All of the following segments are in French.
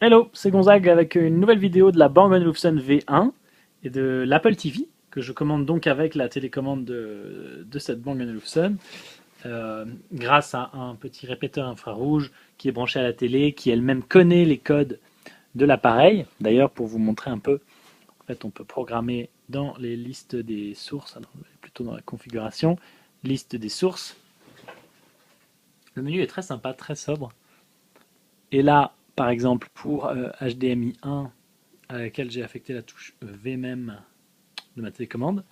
Hello, c'est Gonzague avec une nouvelle vidéo de la Bang Olufsen V1 et de l'Apple TV que je commande donc avec la télécommande de cette Bang Olufsen grâce à un petit répéteur infrarouge qui est branché à la télé, qui elle-même connaît les codes de l'appareil. D'ailleurs, pour vous montrer un peu, en fait, on peut programmer dans les listes des sources, plutôt dans la configuration, liste des sources. Le menu est très sympa, très sobre. Et là, par exemple, pour HDMI 1, à laquelle j'ai affecté la touche VMEM de ma télécommande.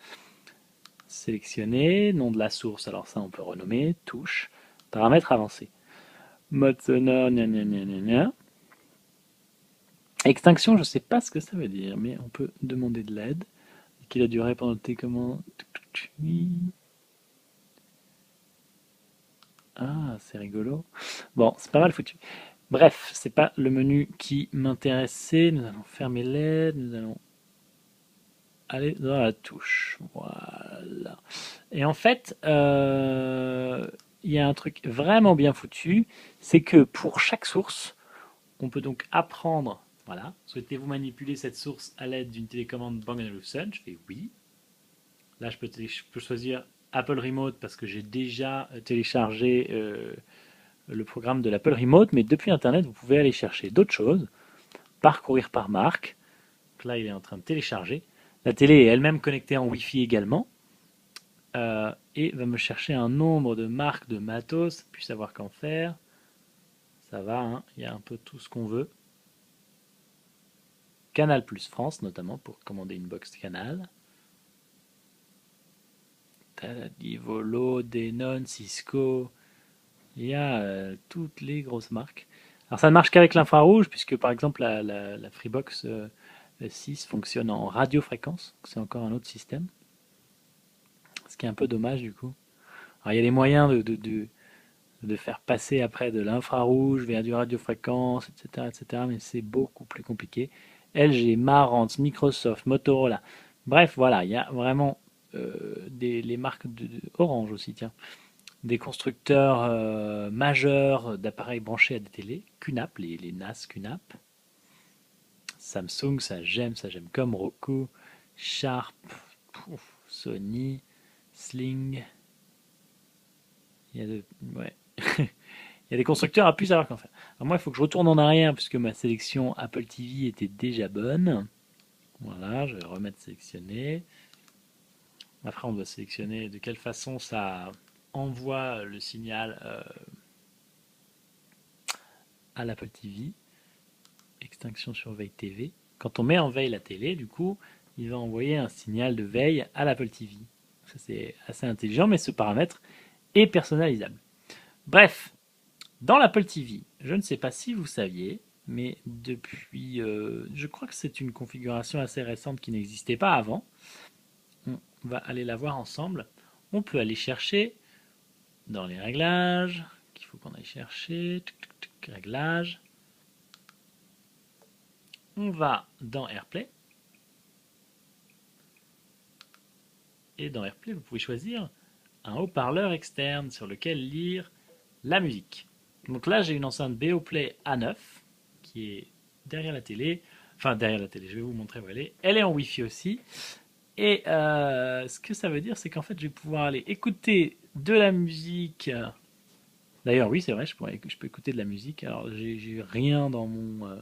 Sélectionner, nom de la source, alors ça on peut renommer, touche, paramètres avancés. Mode sonore, gna gna gna gna gna. Extinction, je ne sais pas ce que ça veut dire, mais on peut demander de l'aide. Qu'il a duré pendant le télécommande. Ah, c'est rigolo. Bon, c'est pas mal foutu. Bref, c'est pas le menu qui m'intéressait. Nous allons fermer l'aide, nous allons aller dans la touche. Voilà. Et en fait, il y a un truc vraiment bien foutu, c'est que pour chaque source, on peut donc apprendre, voilà, souhaitez-vous manipuler cette source à l'aide d'une télécommande Bang Olufsen? Je fais oui. Là, je peux choisir Apple Remote parce que j'ai déjà téléchargé le programme de l'Apple Remote, mais depuis Internet, vous pouvez aller chercher d'autres choses, parcourir par marque. Donc là, il est en train de télécharger. La télé est elle-même connectée en Wi-Fi également. Et va me chercher un nombre de marques de matos, puis savoir qu'en faire. Ça va, hein, il y a un peu tout ce qu'on veut. Canal Plus France, notamment, pour commander une box Canal. Volo, Denon, Cisco. Il y a toutes les grosses marques. Alors ça ne marche qu'avec l'infrarouge, puisque par exemple la Freebox 6 fonctionne en radiofréquence. C'est encore un autre système. Ce qui est un peu dommage du coup. Alors il y a des moyens de faire passer après de l'infrarouge vers du radiofréquence, etc., etc., mais c'est beaucoup plus compliqué. LG, Marantz, Microsoft, Motorola, bref, voilà, il y a vraiment les marques Orange aussi, tiens, des constructeurs majeurs d'appareils branchés à des télés, QNAP, les NAS QNAP, Samsung, ça j'aime comme Roku, Sharp, Sony, Sling, il y a ouais. Il y a des constructeurs à plus savoir qu'en faire. Alors moi, il faut que je retourne en arrière puisque ma sélection Apple TV était déjà bonne. Voilà, je vais remettre sélectionner. Après, on doit sélectionner de quelle façon ça envoie le signal à l'Apple TV. Extinction sur veille TV. Quand on met en veille la télé, du coup, il va envoyer un signal de veille à l'Apple TV. Ça, c'est assez intelligent, mais ce paramètre est personnalisable. Bref, dans l'Apple TV, je ne sais pas si vous saviez, mais depuis, je crois que c'est une configuration assez récente qui n'existait pas avant. On va aller la voir ensemble. On peut aller chercher dans les réglages, qu'il faut qu'on aille chercher, réglages. On va dans AirPlay. Et dans AirPlay, vous pouvez choisir un haut-parleur externe sur lequel lire la musique. Donc là, j'ai une enceinte Beoplay A9 qui est derrière la télé. Enfin, derrière la télé, je vais vous montrer où elle est. Elle est en Wi-Fi aussi. Et ce que ça veut dire, c'est qu'en fait, je vais pouvoir aller écouter de la musique. D'ailleurs, oui, c'est vrai, je peux écouter de la musique. Alors, j'ai rien dans mon.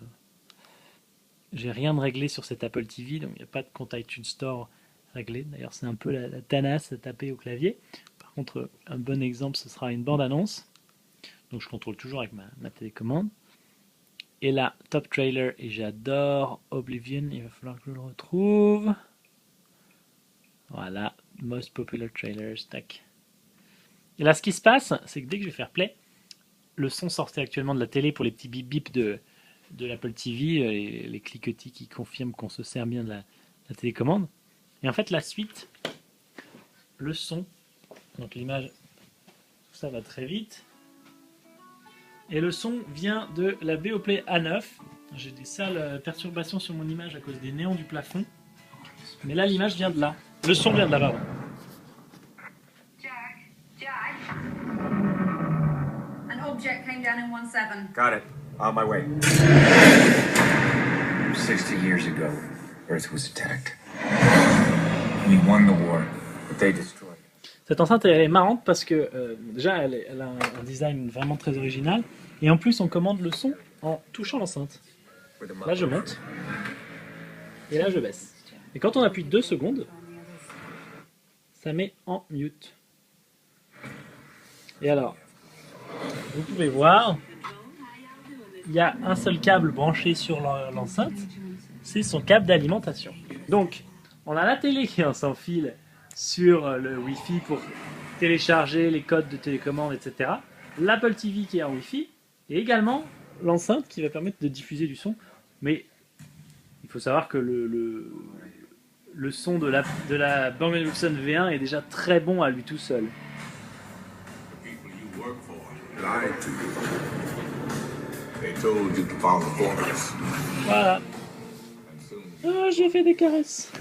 J'ai rien de réglé sur cet Apple TV, donc il n'y a pas de compte iTunes Store réglé. D'ailleurs, c'est un peu la tanasse à taper au clavier. Par contre, un bon exemple, ce sera une bande-annonce. Donc, je contrôle toujours avec ma télécommande. Et là, Top Trailer, et j'adore Oblivion, il va falloir que je le retrouve. Voilà, Most Popular Trailers, tac. Et là, ce qui se passe, c'est que dès que je vais faire play, le son sortait actuellement de la télé pour les petits bip bip de l'Apple TV, les cliquetis qui confirment qu'on se sert bien de la télécommande. Et en fait, la suite, le son, donc l'image, tout ça va très vite. Et le son vient de la Beoplay A9. J'ai des sales perturbations sur mon image à cause des néons du plafond. Mais là, l'image vient de là. Le son vient de là, pardon. Jack. An object came down in 1-7. Got it. On my way. 60 years ago, Earth was attacked. We won the war, but they destroyed it. Cette enceinte, elle est marrante parce que déjà, elle a un design vraiment très original. Et en plus, on commande le son en touchant l'enceinte. Là, je monte. Et là, je baisse. Et quand on appuie 2 secondes, ça met en mute. Et alors, vous pouvez voir, il y a un seul câble branché sur l'enceinte. C'est son câble d'alimentation. Donc, on a la télé qui est sans fil sur le Wi-Fi pour télécharger les codes de télécommande, etc. L'Apple TV qui est en Wi-Fi. Et également l'enceinte qui va permettre de diffuser du son. Mais il faut savoir que le son de la Bang & Olufsen V1 est déjà très bon à lui tout seul. People you work for lied to you. They told you to follow orders. Voilà. Ah, j'ai fait des caresses.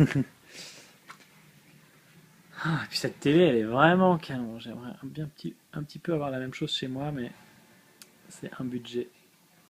Ah, et puis cette télé, elle est vraiment canon. J'aimerais un petit peu avoir la même chose chez moi, mais c'est un budget